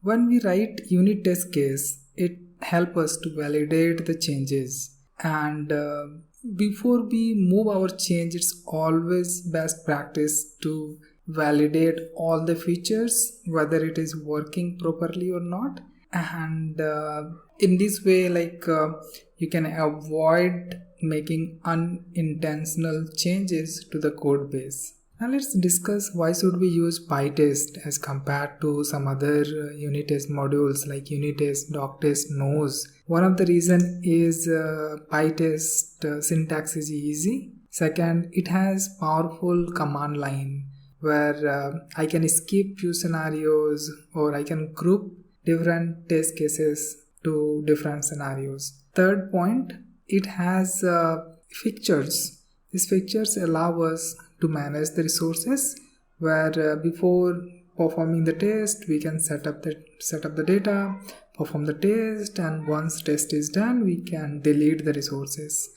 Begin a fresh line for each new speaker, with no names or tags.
When we write unit test case, it helps us to validate the changes. And before we move our change, it's always best practice to validate all the features, whether it is working properly or not. And in this way, you can avoid making unintentional changes to the code base. Now let's discuss why should we use Pytest as compared to some other unit test modules like unit test, doc test, nose. One of the reason is Pytest syntax is easy. Second, it has powerful command line where I can skip few scenarios, or I can group different test cases to different scenarios. Third point, it has fixtures. These fixtures allow us to manage the resources, where before performing the test we can set up the data, perform the test, and once test is done we can delete the resources.